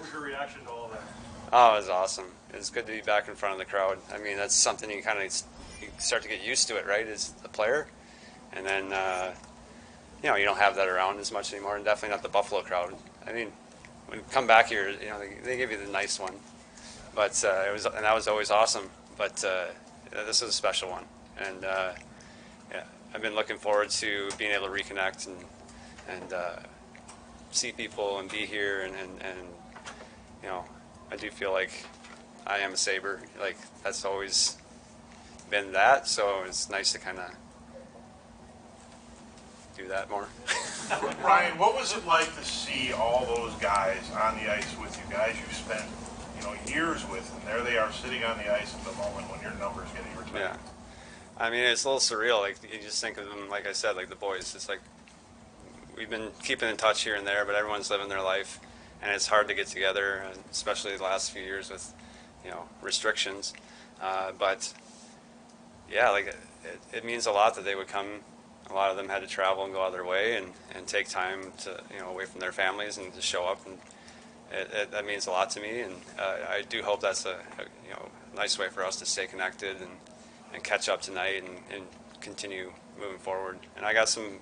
was your reaction to all that? Oh, it was awesome. It was good to be back in front of the crowd. I mean, that's something you you start to get used to it, right? As a player, and then you don't have that around as much anymore, and definitely not the Buffalo crowd. I mean, when you come back here, they give you the nice one, but and that was always awesome. But this was a special one, and yeah, I've been looking forward to being able to reconnect and see people and be here, and you know, I do feel like I am a Sabre. Like that's always been that, so it's nice to kind of do that more. Ryan, what was it like to see all those guys on the ice with you, guys you spent, years with, and there they are sitting on the ice at the moment when your number's getting retired? Yeah, I mean it's a little surreal. Like you just think of them, like I said, like the boys. It's like we've been keeping in touch here and there, but everyone's living their life, and it's hard to get together, especially the last few years with restrictions. But yeah, like it means a lot that they would come. A lot of them had to travel and go out of their way and take time to away from their families and to show up, and that means a lot to me. And I do hope that's a nice way for us to stay connected and catch up tonight and continue moving forward. And I got some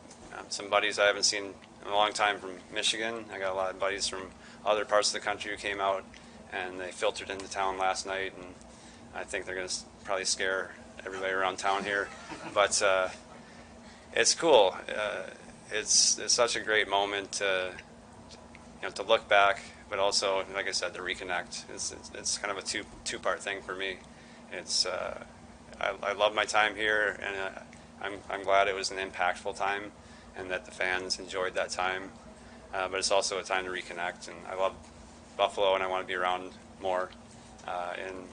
buddies I haven't seen in a long time from Michigan. I got a lot of buddies from other parts of the country who came out, and they filtered into town last night, and I think they're going to probably scare everybody around town here. But it's cool. It's such a great moment to look back, but also, like I said, to reconnect. It's kind of a two-part thing for me. It's I love my time here, and I'm glad it was an impactful time, and that the fans enjoyed that time. But it's also a time to reconnect, and I love Buffalo, and I want to be around more, in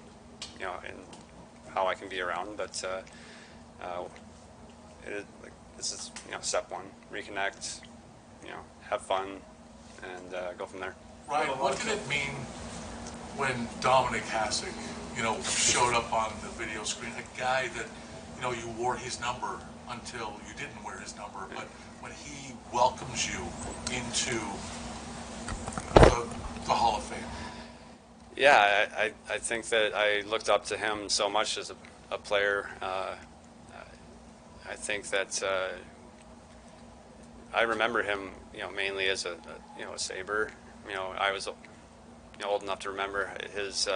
how I can be around. But this is step one: reconnect, have fun, and go from there. Ryan, what did it mean when Dominic Hasek, showed up on the video screen? A guy that, you wore his number until you didn't wear his number, but when he welcomes you into the Hall of Fame. Yeah, I think that I looked up to him so much as a player. I think that I remember him, mainly as a Sabre. I was old enough to remember his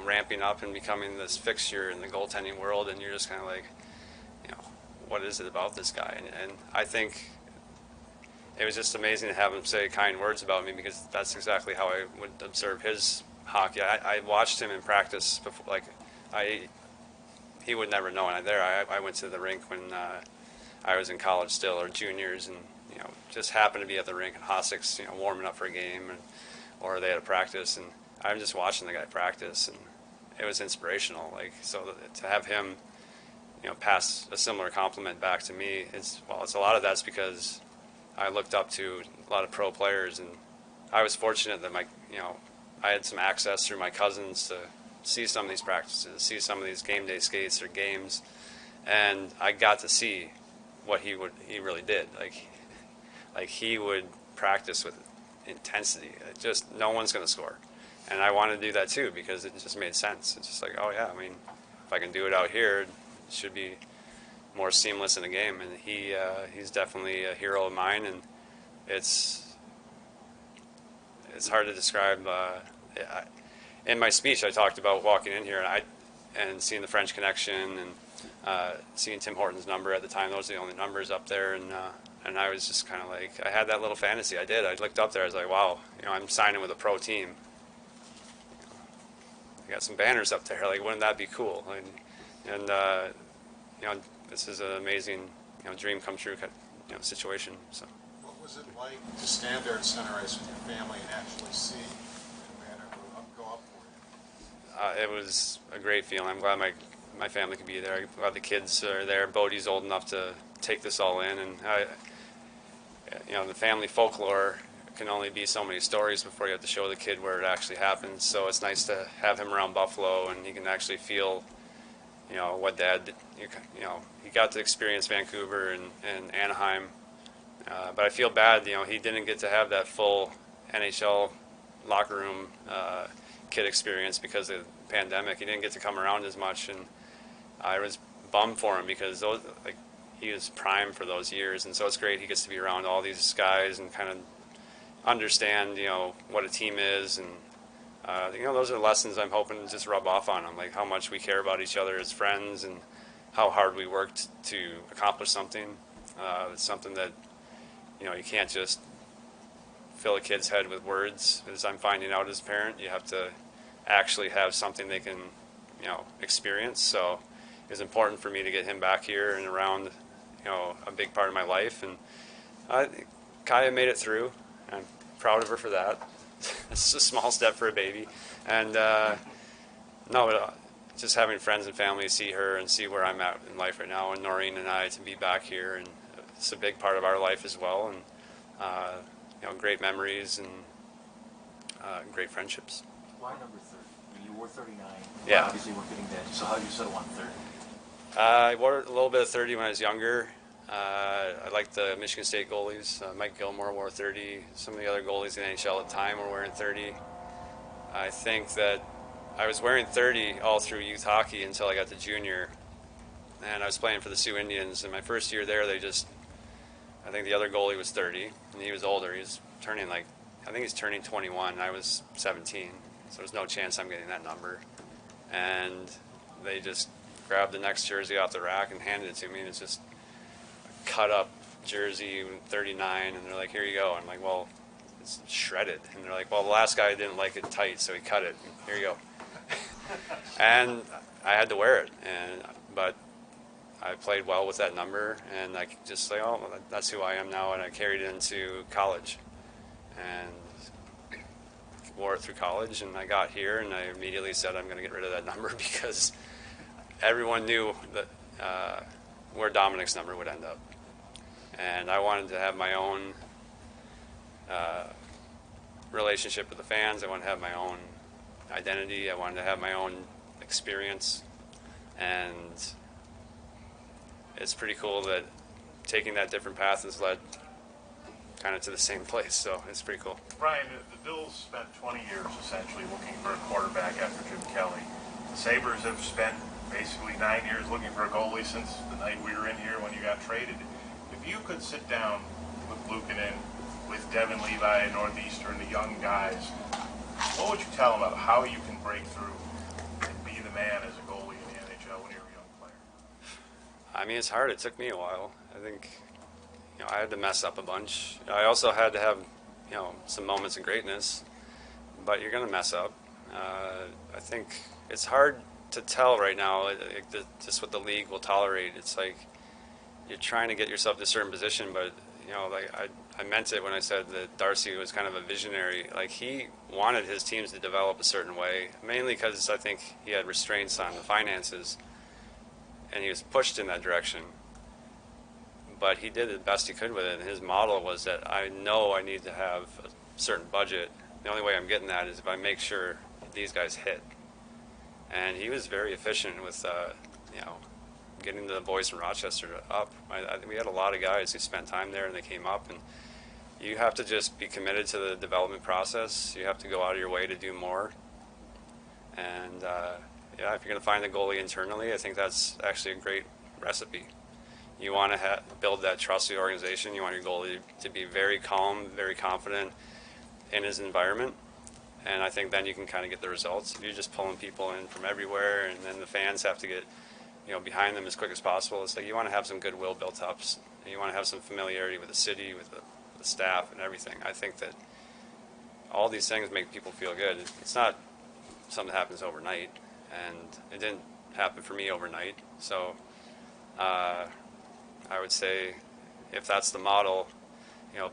ramping up and becoming this fixture in the goaltending world, and you're just kind of like, what is it about this guy? And I think it was just amazing to have him say kind words about me, because that's exactly how I would observe his hockey. I watched him in practice before, he would never know. And I went to the rink when I was in college still, or juniors, and just happened to be at the rink, and Hasek's warming up for a game, or they had a practice, and I'm just watching the guy practice, and it was inspirational. So to have him pass a similar compliment back to me, it's a lot of that's because I looked up to a lot of pro players, and I was fortunate that I had some access through my cousins to see some of these practices, see some of these game day skates or games, and I got to see what he really did. Like he would practice with intensity. Just no one's going to score, and I wanted to do that too, because it just made sense. It's just like, oh yeah, I mean, if I can do it out here, it should be more seamless in the game. And he's definitely a hero of mine, and it's hard to describe. In my speech, I talked about walking in here and seeing the French Connection, and seeing Tim Horton's number at the time. Those are the only numbers up there, and I was just kind of like, I had that little fantasy. I did. I looked up there. I was like, wow, I'm signing with a pro team. I got some banners up there. Like, wouldn't that be cool? And this is an amazing, dream come true, situation. So. What was it like to stand there at center ice with your family and actually see the banner go up for you? It was a great feeling. I'm glad my family could be there. I'm glad the kids are there. Bodie's old enough to take this all in, and the family folklore can only be so many stories before you have to show the kid where it actually happens. So it's nice to have him around Buffalo, and he can actually feel, what Dad did. He got to experience Vancouver and Anaheim, but I feel bad, he didn't get to have that full NHL locker room kid experience because of the pandemic. He didn't get to come around as much, and I was bummed for him because he was prime for those years, and so it's great he gets to be around all these guys and kind of understand, what a team is, and those are lessons I'm hoping to just rub off on him, like how much we care about each other as friends and how hard we worked to accomplish something. It's something that you can't just fill a kid's head with words. As I'm finding out as a parent, you have to actually have something they can experience. So it was important for me to get him back here and around a big part of my life, and Kaya made it through. I'm proud of her for that. It's a small step for a baby, and just having friends and family see her and see where I'm at in life right now, and Noreen and I to be back here, and it's a big part of our life as well, and great memories and great friendships. Why number 30? I mean, you wore 39. Yeah. Obviously, you weren't getting that. So how do you settle on 30? I wore a little bit of 30 when I was younger. I liked the Michigan State goalies. Mike Gilmore wore 30. Some of the other goalies in the NHL at the time were wearing 30. I think that I was wearing 30 all through youth hockey until I got to junior. And I was playing for the Sioux Indians. In my first year there, I think the other goalie was 30, and he was older. He was turning I think he's turning 21. I was 17, so there's no chance I'm getting that number. And they just grabbed the next jersey off the rack and handed it to me, and it's just a cut-up jersey, 39, and they're like, here you go. I'm like, well, it's shredded. And they're like, well, the last guy didn't like it tight, so he cut it. Here you go. And I had to wear it, but I played well with that number, and I could just say, oh, well, that's who I am now, and I carried it into college and wore it through college, and I got here, and I immediately said I'm going to get rid of that number because everyone knew that where Dominic's number would end up, and I wanted to have my own relationship with the fans. I wanted to have my own identity. I wanted to have my own experience, and it's pretty cool that taking that different path has led kind of to the same place, so it's pretty cool. Brian, the Bills spent 20 years essentially looking for a quarterback after Jim Kelly. The Sabres have spent basically 9 years looking for a goalie since the night we were in here when you got traded. If you could sit down with Luukkonen, with Devin Levi and Northeastern, the young guys, what would you tell them about how you can break through and be the man as a goalie in the NHL when you're a young player? I mean, it's hard. It took me a while. I think, I had to mess up a bunch. I also had to have, some moments of greatness, but you're going to mess up. I think it's hard to tell right now just what the league will tolerate. It's like you're trying to get yourself to a certain position, but, I meant it when I said that Darcy was kind of a visionary. Like, he wanted his teams to develop a certain way, mainly because I think he had restraints on the finances, and he was pushed in that direction. But he did the best he could with it, and his model was that I know I need to have a certain budget. The only way I'm getting that is if I make sure these guys hit. And he was very efficient with, getting the boys from Rochester up. We had a lot of guys who spent time there, and they came up, and you have to just be committed to the development process. You have to go out of your way to do more. And, if you're going to find a goalie internally, I think that's actually a great recipe. You want to build that trust in the organization. You want your goalie to be very calm, very confident in his environment. And I think then you can kind of get the results. If you're just pulling people in from everywhere, and then the fans have to get behind them as quick as possible, it's like you want to have some goodwill built up. And you want to have some familiarity with the city, with the staff, and everything. I think that all these things make people feel good. It's not something that happens overnight, and it didn't happen for me overnight. So I would say if that's the model,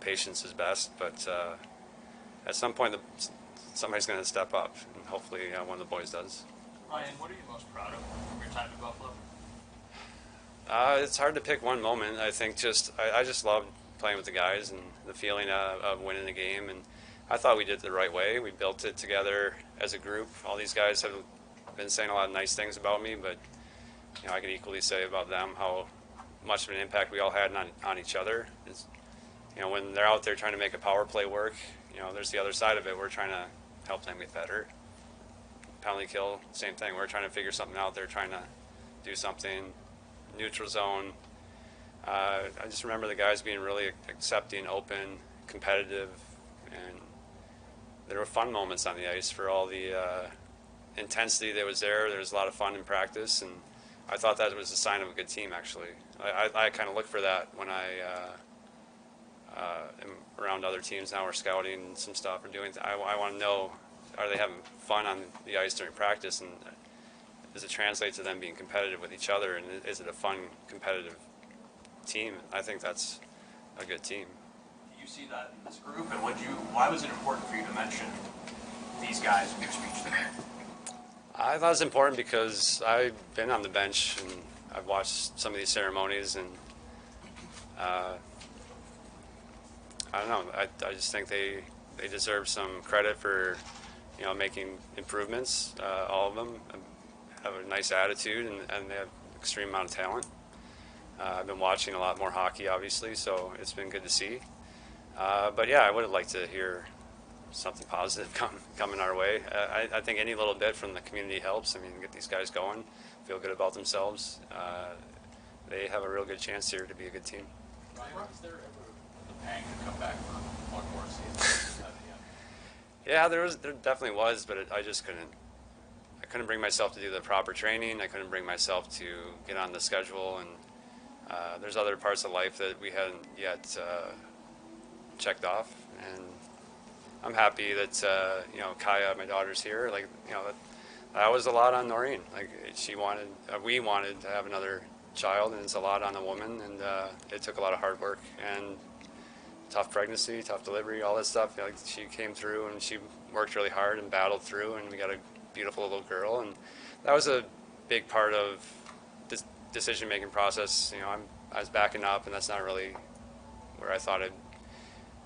patience is best. But at some point, somebody's going to step up, and hopefully one of the boys does. Ryan, what are you most proud of from your time in Buffalo? It's hard to pick one moment. I think I just loved playing with the guys and the feeling of winning the game. And I thought we did it the right way. We built it together as a group. All these guys have been saying a lot of nice things about me, but I could equally say about them how much of an impact we all had on each other. It's, when they're out there trying to make a power play work, there's the other side of it. We're trying to help them get better. Penalty kill, same thing. We're trying to figure something out. They're trying to do something. Neutral zone. I just remember the guys being really accepting, open, competitive, and there were fun moments on the ice for all the intensity that was there. There was a lot of fun in practice, and I thought that was a sign of a good team, actually. I kind of look for that when I am around other teams now. We're scouting some stuff or doing I want to know, are they having fun on the ice during practice, and does it translate to them being competitive with each other, and is it a fun, competitive team? I think that's a good team. Do you see that in this group, and why was it important for you to mention these guys in your speech today? I thought it was important because I've been on the bench and I've watched some of these ceremonies, and I don't know. I just think they deserve some credit for making improvements. All of them have a nice attitude, and they have an extreme amount of talent. I've been watching a lot more hockey, obviously, so it's been good to see. But yeah, I would have liked to hear something positive coming our way. I think any little bit from the community helps. I mean, get these guys going, feel good about themselves. They have a real good chance here to be a good team. Ryan, is there ever the pang to come back for one more season? Yeah, there definitely was, but I just couldn't. I couldn't bring myself to do the proper training. I couldn't bring myself to get on the schedule, and there's other parts of life that we hadn't yet checked off, and I'm happy that Kaya, my daughter's here. Like that was a lot on Noreen. Like we wanted to have another child, and it's a lot on a woman, and it took a lot of hard work and tough pregnancy, tough delivery, all that stuff. Like she came through and she worked really hard and battled through, and we got a beautiful little girl, and that was a big part of this decision-making process. I was backing up, and that's not really where I thought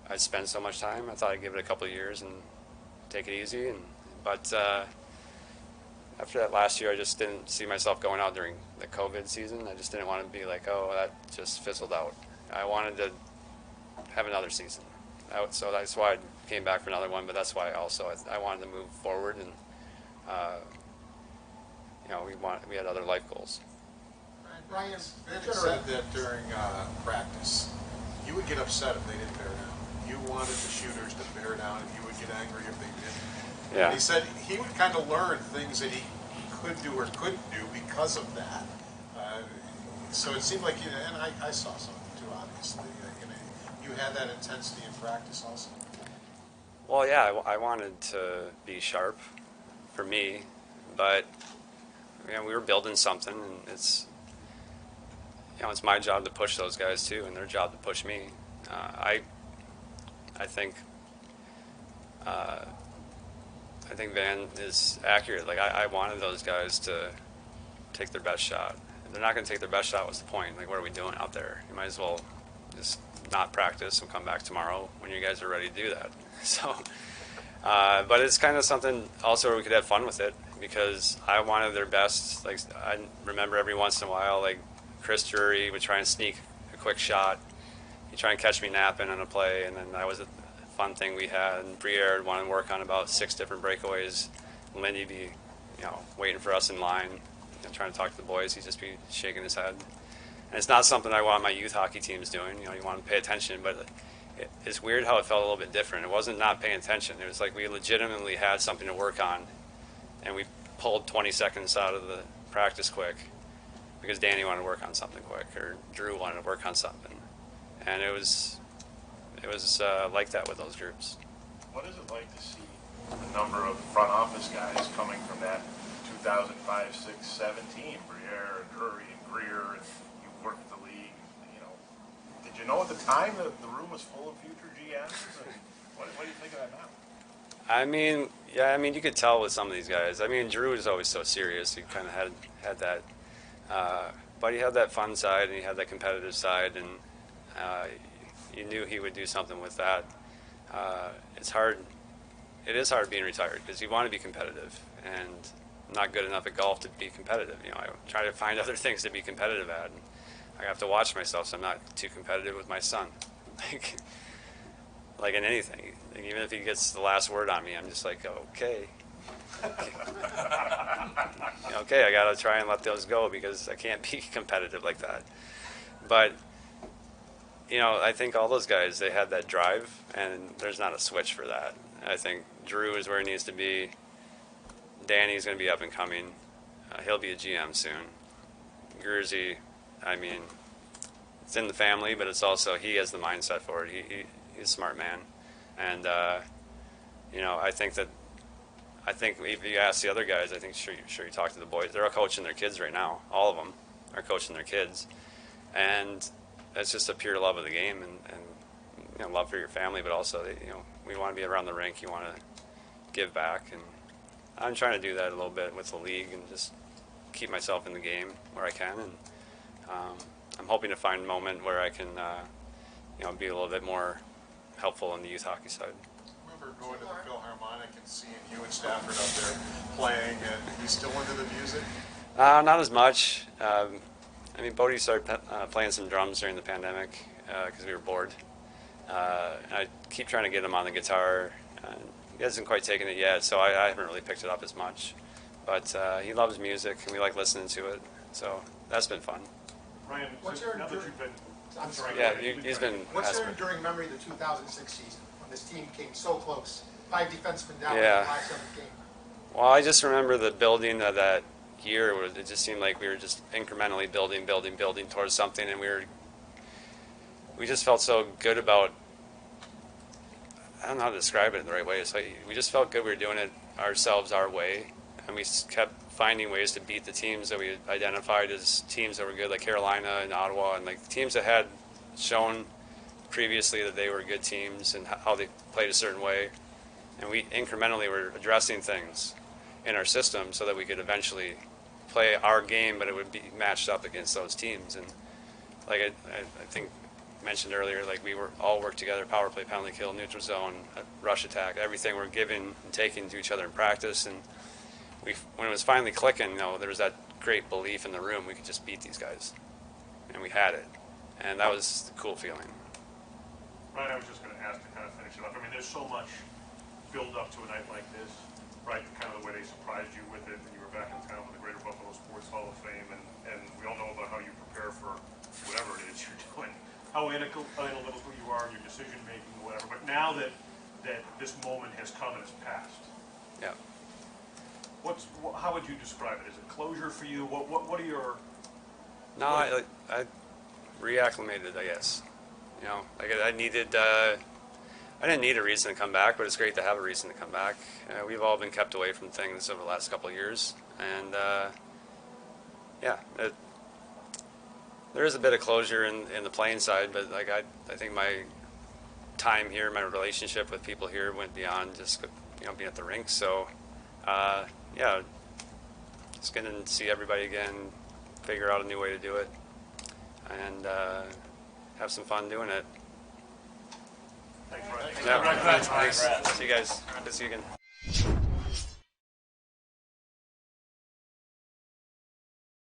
I'd spend so much time. I thought I'd give it a couple of years and take it easy, but after that last year, I just didn't see myself going out during the COVID season. I just didn't want to be like, oh, that just fizzled out. I wanted to have another season. So that's why I came back for another one, but that's why also I wanted to move forward, and we had other life goals. Brian, Vinny said that during practice, you would get upset if they didn't bear down. You wanted the shooters to bear down, and you would get angry if they didn't. Yeah. And he said he would kind of learn things that he could do or couldn't do because of that. So it seemed like, and I saw some too, obviously. You had that intensity in practice also. Well, yeah, I wanted to be sharp for me, but we were building something, and it's my job to push those guys too, and their job to push me. I think Van is accurate. Like I wanted those guys to take their best shot. If they're not going to take their best shot, what's the point? Like, what are we doing out there? You might as well just not practice and come back tomorrow when you guys are ready to do that. So, but it's kind of something also where we could have fun with it, because I wanted their best. Like, I remember every once in a while, like Chris Drury would try and sneak a quick shot. He'd try and catch me napping on a play, and then that was a fun thing we had. And Briere would want to work on about 6 different breakaways. Lindy'd be, waiting for us in line and trying to talk to the boys. He'd just be shaking his head. And it's not something I want my youth hockey teams doing. You want to pay attention, but it's weird how it felt a little bit different. It wasn't not paying attention. It was like we legitimately had something to work on, and we pulled 20 seconds out of the practice quick because Danny wanted to work on something quick, or Drew wanted to work on something. And it was like that with those groups. What is it like to see the number of front office guys coming from that 2005, 6, 7 team? Briere and Drury and Greer, and you worked the league. Did you know at the time that the room was full of future GMs? And what do you think of that now? I mean, you could tell with some of these guys. I mean, Drew was always so serious. He kind of had that, but he had that fun side, and he had that competitive side, and you knew he would do something with that. It's hard. It is hard being retired because you want to be competitive, and I'm not good enough at golf to be competitive. I try to find other things to be competitive at, and I have to watch myself so I'm not too competitive with my son. like in anything. Like, even if he gets the last word on me, I'm just like, okay. Okay, I got to try and let those go because I can't be competitive like that. But, I think all those guys, they had that drive, and there's not a switch for that. I think Drew is where he needs to be. Danny's going to be up and coming. He'll be a GM soon. Gurzy, I mean, it's in the family, but it's also he has the mindset for it. He's a smart man. And, I think if you ask the other guys, I think sure you talk to the boys. They're all coaching their kids right now. All of them are coaching their kids, and it's just a pure love of the game and love for your family. But also, we want to be around the rink. You want to give back, and I'm trying to do that a little bit with the league and just keep myself in the game where I can. And I'm hoping to find a moment where I can, be a little bit more helpful on the youth hockey side. Going to the Philharmonic and seeing you and Stafford up there playing, and you still into the music? Not as much. Bodie started playing some drums during the pandemic because we were bored. I keep trying to get him on the guitar. He hasn't quite taken it yet, so I haven't really picked it up as much. But he loves music, and we like listening to it. So that's been fun. Ryan, What's your now that you've been, I'm sorry. Yeah, he's been. What's your enduring memory of the 2006 season when this team came so close? 5 defensemen down in Yeah. the last 7th game. Well, I just remember the building of that year. It just seemed like we were just incrementally building towards something, and we just felt so good about. I don't know how to describe it in the right way. It's like we just felt good we were doing it ourselves, our way, and we kept finding ways to beat the teams that we identified as teams that were good, like Carolina and Ottawa, and like teams that had shown previously that they were good teams and how they played a certain way. And we incrementally were addressing things in our system so that we could eventually play our game, but it would be matched up against those teams. And like I think mentioned earlier, like we were all work together: power play, penalty kill, neutral zone, rush attack, everything we're giving and taking to each other in practice. And when it was finally clicking, there was that great belief in the room we could just beat these guys, and we had it, and that was a cool feeling. Ryan, I was just going to ask to kind of finish it up. There's so much build up to a night like this, right? Kind of the way they surprised you with it, and you were back in town with the Greater Buffalo Sports Hall of Fame, and we all know about how you prepare for whatever it is you're doing, how analytical you are in your decision making, whatever. But now that this moment has come and it's passed, Yeah. How would you describe it? Is it closure for you? What are your? No, I reacclimated, I guess. I needed. I didn't need a reason to come back, but it's great to have a reason to come back. We've all been kept away from things over the last couple of years, and there is a bit of closure in the playing side, but I think my time here, my relationship with people here went beyond just being at the rink. So just going to see everybody again, figure out a new way to do it, and have some fun doing it. Thanks, Ryan. Yeah, thanks. See you guys. Good to see you again.